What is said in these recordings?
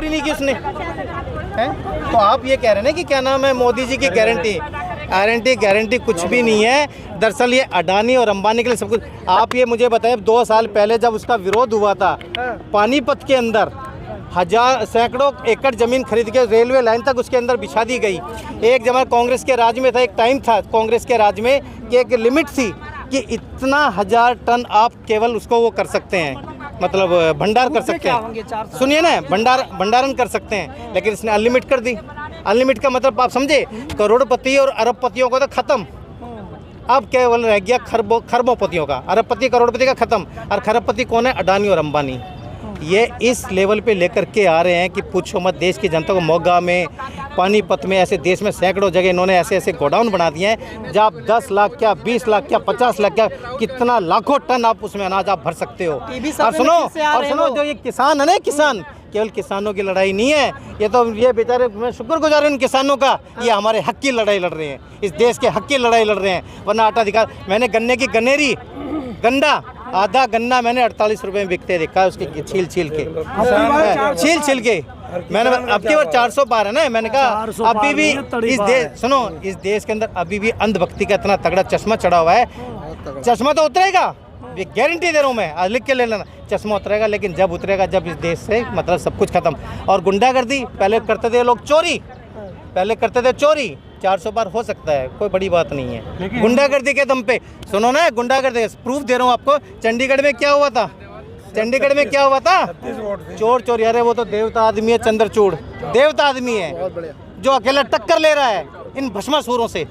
भी नहीं की उसने है। तो आप ये कह रहे हैं कि क्या नाम है मोदी जी की गारंटी कुछ भी नहीं है। दरअसल ये अडानी और अंबानी के लिए सब कुछ। आप ये मुझे बताएं 2 साल पहले जब उसका विरोध हुआ था पानीपत के अंदर, सैकड़ों एकड़ ज़मीन खरीद के रेलवे लाइन तक उसके अंदर बिछा दी गई। एक जमा कांग्रेस के राज में था, एक टाइम था कांग्रेस के राज में कि एक लिमिट थी कि इतना 1000 टन आप केवल उसको वो कर सकते हैं, मतलब भंडार कर सकते हैं। सुनिए ना, भंडारण कर सकते हैं, लेकिन इसने अनलिमिट कर दी। अनलिमिट का मतलब आप समझे, करोड़पति और अरबपतियों को तो ख़त्म, अब केवल रह गया खरबोपतियों का। अरबपति करोड़पति का ख़त्म। और खरबपति कौन है? अडानी और अंबानी। ये इस लेवल पे लेकर के आ रहे हैं कि पूछो मत। देश की जनता को मोगा में, पानीपत में, ऐसे देश में सैकड़ों जगह इन्होंने ऐसे गोडाउन बना दिए हैं जहाँ 10 लाख क्या, 20 लाख क्या, 50 लाख क्या, कितना लाखों टन आप उसमें अनाज आप भर सकते हो। और सुनो जो ये किसान है ना, किसान केवल किसानों की लड़ाई नहीं है, ये तो ये बेचारे, मैं शुक्रगुजार हूं इन किसानों का, ये हमारे हक की लड़ाई लड़ रहे हैं, इस देश के हक की लड़ाई लड़ रहे हैं। वरना आटा दिखा, मैंने गन्ने की गन्नेरी गंडा, आधा गन्ना मैंने 48 रुपए में बिकते देखा है, उसके छील के मैंने। अब की बार 400 पार है ना। मैंने कहा अभी भी इस देश के अंदर अभी भी अंधभक्ति का इतना तगड़ा चश्मा चढ़ा हुआ है। चश्मा तो उतरेगा, ये गारंटी दे रहा हूँ मैं, आज लिख के ले लेना, चश्मा उतरेगा। लेकिन जब उतरेगा, जब इस देश से मतलब सब कुछ खत्म। और गुंडागर्दी पहले करते थे लोग, चोरी 400 बार हो सकता है, कोई बड़ी बात नहीं है। गुंडागर्दी के दम पे, सुनो ना, गुंडागर्दी प्रूफ दे रहा हूँ आपको। चंडीगढ़ में क्या हुआ था? चोर चोरी, अरे वो तो देवता आदमी है, चंद्रचूड़ देवता आदमी है जो अकेला टक्कर ले रहा है इन भस्मासुरों से,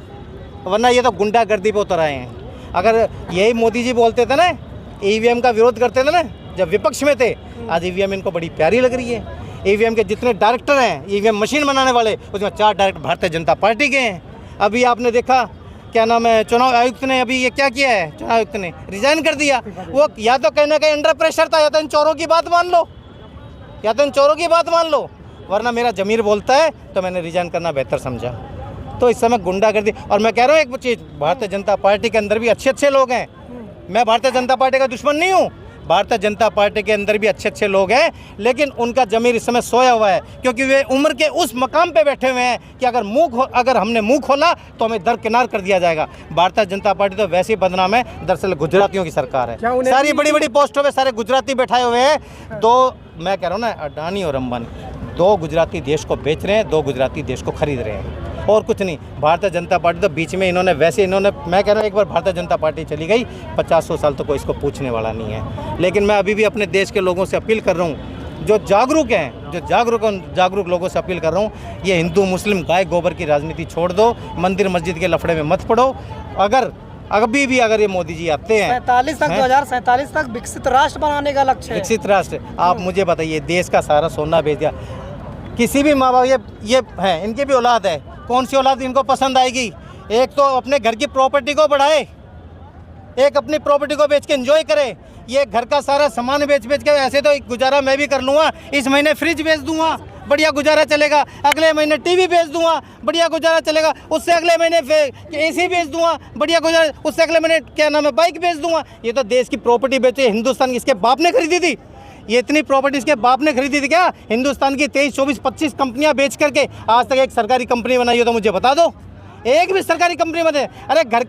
वरना ये तो गुंडागर्दी पे उतर आए हैं। अगर यही मोदी जी बोलते थे ना, ईवीएम का विरोध करते थे ना जब विपक्ष में थे, आज ईवीएम इनको बड़ी प्यारी लग रही है। ईवीएम के जितने डायरेक्टर हैं, ईवीएम मशीन बनाने वाले, उसमें 4 डायरेक्टर भारतीय जनता पार्टी के हैं। अभी आपने देखा क्या नाम है, चुनाव आयुक्त ने अभी ये क्या किया है, चुनाव आयुक्त ने रिजाइन कर दिया। वो या तो कहीं ना कहीं अंडर प्रेशर था, या तो इन चोरों की बात मान लो, वरना मेरा जमीर बोलता है तो मैंने रिजाइन करना बेहतर समझा। तो इस समय गुंडागर्दी, और मैं कह रहा हूँ एक चीज़, भारतीय जनता पार्टी के अंदर भी अच्छे लोग हैं। मैं भारतीय जनता पार्टी का दुश्मन नहीं हूँ, भारतीय जनता पार्टी के अंदर भी अच्छे लोग हैं, लेकिन उनका जमीर इस समय सोया हुआ है, क्योंकि वे उम्र के उस मकाम पे बैठे हुए हैं कि अगर हमने मुंह खोला तो हमें दरकिनार कर दिया जाएगा। भारतीय जनता पार्टी तो वैसे ही बदनाम है, दरअसल गुजरातियों की सरकार है। सारी बड़ी पोस्टों पे सारे गुजराती बैठाए हुए हैं। मैं कह रहा हूँ ना, अडानी और अंबानी 2 गुजराती देश को बेच रहे हैं, 2 गुजराती देश को खरीद रहे हैं, और कुछ नहीं। भारतीय जनता पार्टी तो बीच में इन्होंने मैं कह रहा हूँ, एक बार भारतीय जनता पार्टी चली गई, 50-100 साल तो कोई इसको पूछने वाला नहीं है। लेकिन मैं अभी भी अपने देश के लोगों से अपील कर रहा हूँ, जो जागरूक हैं, जागरूक लोगों से अपील कर रहा हूँ, ये हिंदू मुस्लिम गाय गोबर की राजनीति छोड़ दो, मंदिर मस्जिद के लफड़े में मत पड़ो। अभी भी अगर ये मोदी जी आते हैं 2047 तक विकसित राष्ट्र बनाने का लक्ष्य है। विकसित राष्ट्र, आप मुझे बताइए, देश का सारा सोना बेच दिया। किसी भी माँ बाप, ये है, इनकी भी औलाद है, कौन सी औलाद इनको पसंद आएगी? एक तो अपने घर की प्रॉपर्टी को बढ़ाए, एक अपनी प्रॉपर्टी को बेच के एंजॉय करे। ये घर का सारा सामान बेच के, ऐसे तो गुजारा मैं भी कर लूँगा, इस महीने फ्रिज बेच दूंगा, बढ़िया गुजारा चलेगा। अगले महीने टीवी बेच दूंगा, बढ़िया गुजारा चलेगा। उससे अगले महीने एसी बेच दूंगा, बढ़िया गुजारा। उससे अगले महीने क्या नाम है, बाइक बेच दूंगा। ये तो देश की प्रॉपर्टी बेचे, हिंदुस्तान की, इसके बाप ने खरीदी थी। ये इतनी प्रॉपर्टी इसके बाप ने खरीदी थी क्या? हिंदुस्तान की 23, 24, 25 कंपनियां बेच करके आज तक एक सरकारी कंपनी बनाई हो तो मुझे बता दो, एक भी सरकारी कंपनी बने? अरे घर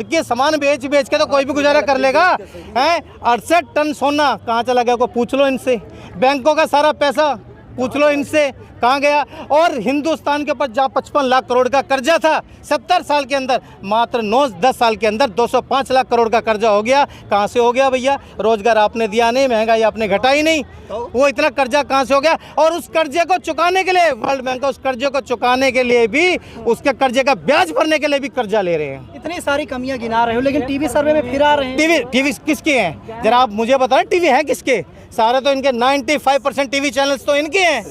के सामान बेच के तो कोई भी गुजारा कर लेगा। हैं 68 टन सोना कहाँ चला गया, को पूछ लो इनसे। बैंकों का सारा पैसा पूछ लो इनसे कहाँ गया। और हिंदुस्तान के ऊपर जहाँ 55 लाख करोड़ का कर्जा था 70 साल के अंदर, मात्र 9-10 साल के अंदर 205 लाख करोड़ का कर्जा हो गया। कहाँ से हो गया भैया? रोजगार आपने दिया नहीं, महंगाई आपने घटाई नहीं, वो इतना कर्जा कहाँ से हो गया? और उस कर्जे को चुकाने के लिए वर्ल्ड बैंक उस कर्जे को चुकाने के लिए भी, उसके कर्जे का ब्याज भरने के लिए भी कर्जा ले रहे हैं। इतनी सारी कमियां गिना रहे हो, लेकिन टीवी सर्वे में फिर आ रहे हैं। टीवी किसके हैं जरा आप मुझे बताएं? टीवी है किसके? सारे तो इनके 95% टीवी चैनल्स तो इनके हैं।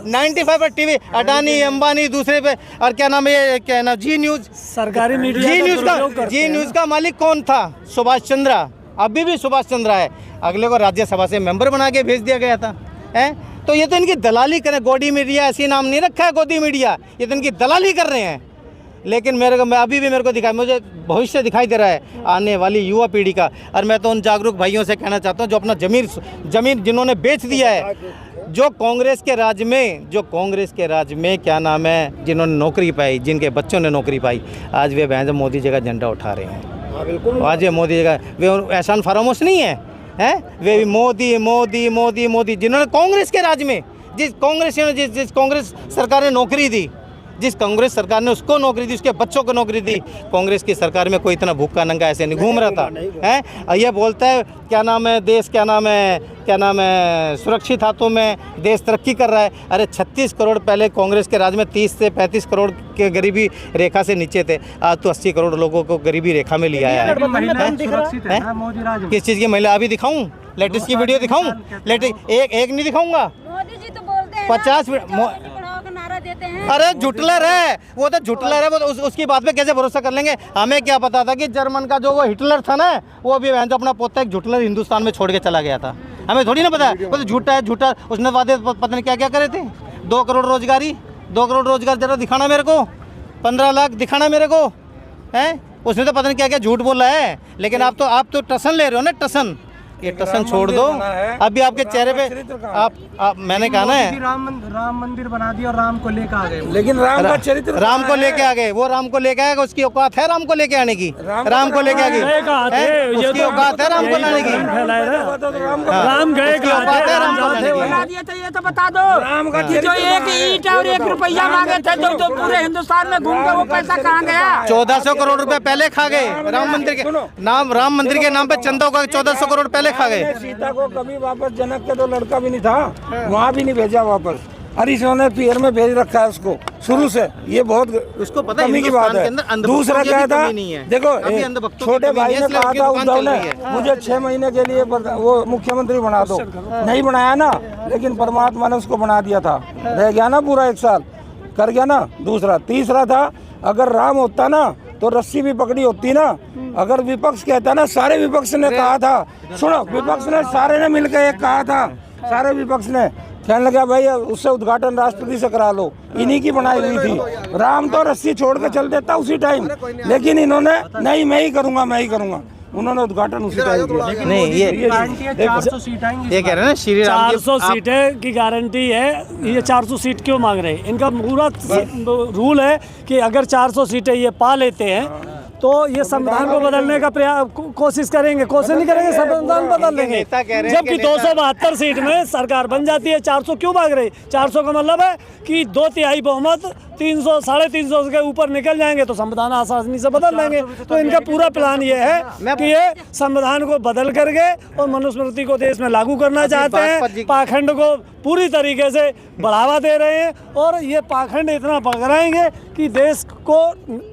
95% टीवी अडानी अंबानी दूसरे पे। और क्या नाम है, क्या नाम, जी न्यूज, सरकारी मीडिया। जी न्यूज का मालिक कौन था? सुभाष चंद्रा। अभी भी सुभाष चंद्रा है। अगले को राज्यसभा से मेंबर बना के भेज दिया गया था। तो ये तो इनकी दलाली करें। गोदी मीडिया ऐसी नाम नहीं रखा है, गोदी मीडिया, ये तो इनकी दलाली कर रहे हैं। लेकिन मेरे को दिखाई, मुझे भविष्य दिखाई दे रहा है आने वाली युवा पीढ़ी का। और मैं तो उन जागरूक भाइयों से कहना चाहता हूँ जो अपना जमीन जिन्होंने बेच दिया है, जो कांग्रेस के राज में क्या नाम है, जिन्होंने नौकरी पाई, जिनके बच्चों ने नौकरी पाई, आज वे बहन मोदी जी का झंडा उठा रहे हैं। बिल्कुल, आज ये मोदी जी का, वे एहसान फरामोश नहीं है, हैं? वे भी मोदी मोदी मोदी मोदी, जिन्होंने कांग्रेस के राज में जिस कांग्रेस सरकार ने नौकरी दी, जिस कांग्रेस सरकार ने उसको नौकरी दी, उसके बच्चों को नौकरी दी, कांग्रेस की सरकार में कोई इतना भूखा नंगा ऐसे नहीं घूम रहा था, हैं? ये बोलता है क्या नाम है, देश क्या नाम है सुरक्षित हाथों में, देश तरक्की कर रहा है। अरे 36 करोड़ पहले कांग्रेस के राज में 30 से 35 करोड़ के गरीबी रेखा से नीचे थे, आज तो 80 करोड़ लोगों को गरीबी रेखा में लिया है। किस चीज़ की महिला? अभी दिखाऊं? लेटेस्ट की वीडियो दिखाऊं? लेटेस्ट एक नहीं दिखाऊंगा। मोदी जी तो बोलते हैं 50 नारा देते हैं। अरे झुटलर है वो, तो झुटलर है वो, तो उसकी बात पे कैसे भरोसा कर लेंगे? हमें क्या पता था कि जर्मन का जो वो हिटलर था ना, वो भी बहन जो अपना पोता एक झुटलर हिंदुस्तान में छोड़ के चला गया था, हमें थोड़ी ना पता है। वो तो झूठा है, झूठा। उसने वादे पता नहीं क्या क्या करे थे। 2 करोड़ रोजगार जरा दिखाना मेरे को, 15 लाख दिखाना मेरे को, हैं? उसने तो पता नहीं क्या क्या झूठ बोला है। लेकिन आप तो टसन ले रहे हो ना, टसन। ये टसन छोड़ दो। अभी आपके चेहरे पे आप मैंने कहा ना, राम मंदिर बना दिया और राम को लेकर आ गए, लेकिन राम का चरित्र राम को लेके आ गए। वो राम को लेके आएगा, उसकी औकात है राम को लेके आने की, राम को लेके आ गई, उसकी औकात है राम को लाने की, राम गए उसकी औकात है राम को लाने की। बना दिए थे, ये तो बता दो। राम का जो 1 ईंट और 1 रुपया मांगे थे, जो पूरे हिंदुस्तान में घूम के वो पैसा कहाँ गया? 1400 करोड़ रुपए पहले खा गए राम मंदिर के नाम पे चंदा होगा, 1400 करोड़ पहले खा गए। सीता को कभी वापस जनक के तो लड़का भी नहीं था, वहाँ भी नहीं भेजा वापस। हरीश ने पीर में भेज रखा है उसको शुरू से। ये बहुत उसको पता है कमी की बात है। दूसरा क्या था, देखो छोटे भाई ने कहा था उद्धव ने, मुझे 6 महीने के लिए वो मुख्यमंत्री बना दो, नहीं बनाया ना, लेकिन परमात्मा ने उसको बना दिया था। रह गया ना पूरा 1 साल, कर गया ना। दूसरा तीसरा था, अगर राम होता ना तो रस्सी भी पकड़ी होती ना। अगर विपक्ष कहता ना, सारे विपक्ष ने कहा था, सुनो, विपक्ष ने सारे ने मिलकर एक कहा था, सारे विपक्ष ने कहने लगा भाई उससे उद्घाटन राष्ट्रपति से करा लो, इन्हीं की बनाई हुई थी। राम तो रस्सी छोड़ के चल देता उसी टाइम, लेकिन इन्होंने नहीं मैं ही करूंगा, उन्होंने उद्घाटन उसी टाइम किया। नहीं, ये 400 सीट आएंगी। ये कह रहे हैं ना श्री राम 400 सीटें की गारंटी है। ये 400 सीट क्यों मांग रहे हैं? इनका पूरा रूल है कि अगर 400 सीटें ये पा लेते हैं तो ये संविधान को बदलने का कोशिश करेंगे। कोशिश नहीं करेंगे, संविधान बदल लेंगे। जबकि 272 सीट में सरकार बन जाती है। 400 क्यों मांग रहे? 400 का मतलब है कि 2/3 बहुमत 300 350 के ऊपर निकल जाएंगे तो संविधान आसानी से बदल लेंगे। तो इनका पूरा प्लान ये है कि ये संविधान को बदल करके और मनुस्मृति को देश में लागू करना चाहते हैं। पाखंड को पूरी तरीके से बढ़ावा दे रहे हैं और ये पाखंड इतना पकड़ाएंगे कि देश को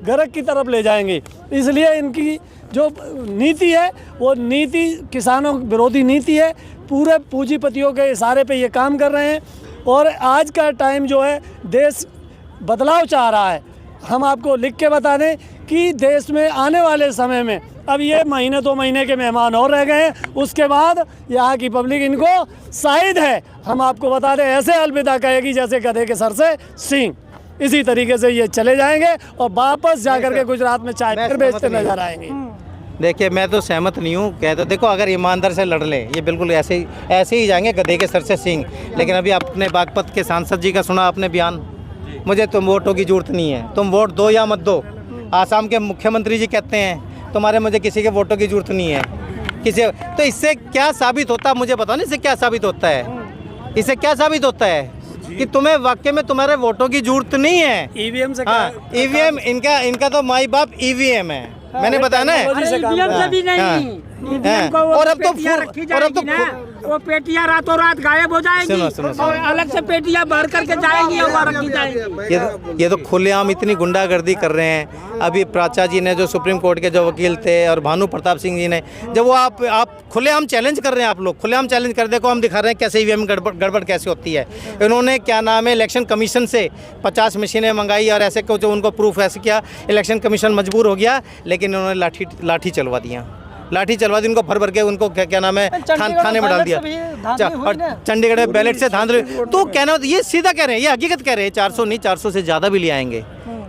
गर्क की तरफ ले जाएंगे। इसलिए इनकी जो नीति है वो नीति किसानों विरोधी नीति है। पूरे पूंजीपतियों के इशारे पे ये काम कर रहे हैं और आज का टाइम जो है देश बदलाव चाह रहा है। हम आपको लिख के बता दें कि देश में आने वाले समय में अब ये महीने 2 महीने के मेहमान और रह गए हैं, उसके बाद यहाँ की पब्लिक इनको शायद है, हम आपको बता दें, ऐसे अलविदा कहेगी जैसे गधे के सर से सींग। इसी तरीके से ये चले जाएंगे और वापस जाकर के गुजरात में चाय फिर बेचते नजर आएंगे। देखिए, मैं तो सहमत नहीं हूँ। कहते देखो, अगर ईमानदार से लड़ ले ये बिल्कुल ऐसे ही जाएंगे गधे के सर से सींग। लेकिन अभी आपने बागपत के सांसद जी का सुना आपने बयान, मुझे तुम वोटों की जरूरत नहीं है, तुम वोट दो या मत दो। आसाम के मुख्यमंत्री जी कहते हैं तुम्हारे मुझे किसी के वोटों की जरूरत नहीं है किसी। तो इससे क्या साबित होता है मुझे पता नहीं। इससे क्या साबित होता है? इससे क्या साबित होता है कि तुम्हें वाकई में तुम्हारे वोटों की जरूरत नहीं है। ईवीएम से ईवीएम इनका तो माई बाप ईवीएम है, मैंने बताया ना। ईवीएम से भी नहीं, ईवीएम को और अब तो रखी जाएगी ना, वो पेटियां रातों रात गायब हो जाएंगी और अलग से पेटियां भर करके जाएंगी और रखी जाएंगी। ये तो खुलेआम इतनी गुंडागर्दी कर रहे हैं। अभी प्राचा जी ने, जो सुप्रीम कोर्ट के जो वकील थे, और भानु प्रताप सिंह जी ने, जब वो आप खुलेआम चैलेंज कर रहे हैं, आप लोग खुलेआम चैलेंज कर, देखो हम दिखा रहे हैं कैसे ईवीएम गड़बड़ कैसे होती है। इन्होंने क्या नाम है इलेक्शन कमीशन से 50 मशीनें मंगाई और ऐसे जो उनको प्रूफ ऐसे किया, इलेक्शन कमीशन मजबूर हो गया, लेकिन उन्होंने लाठी चलवा दी, उनको भर के उनको क्या नाम है थाने में डाल दिया। और चंडीगढ़ में बैलेट से धांधली। तो कहना ये सीधा कह रहे हैं, ये हकीकत कह रहे हैं। 400 नहीं, 400 से ज़्यादा भी ले आएंगे,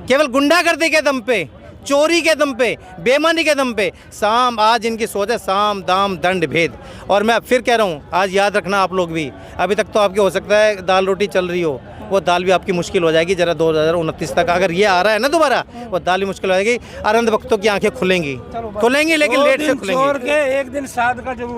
केवल गुंडागर्दी के दम पे चोरी के दम पे, बेईमानी के दम पे। साम आज इनकी सोच है साम दाम दंड भेद। और मैं फिर कह रहा हूँ, आज याद रखना आप लोग भी, अभी तक तो आपकी हो सकता है दाल रोटी चल रही हो, वो दाल भी आपकी मुश्किल हो जाएगी जरा 2029 तक अगर ये आ रहा है ना दोबारा, वो दाल भी मुश्किल हो जाएगी। और अंधभक्तों की आंखें खुलेंगी, लेकिन लेट से खुलेंगी। छोड़ के एक दिन साध का जरूर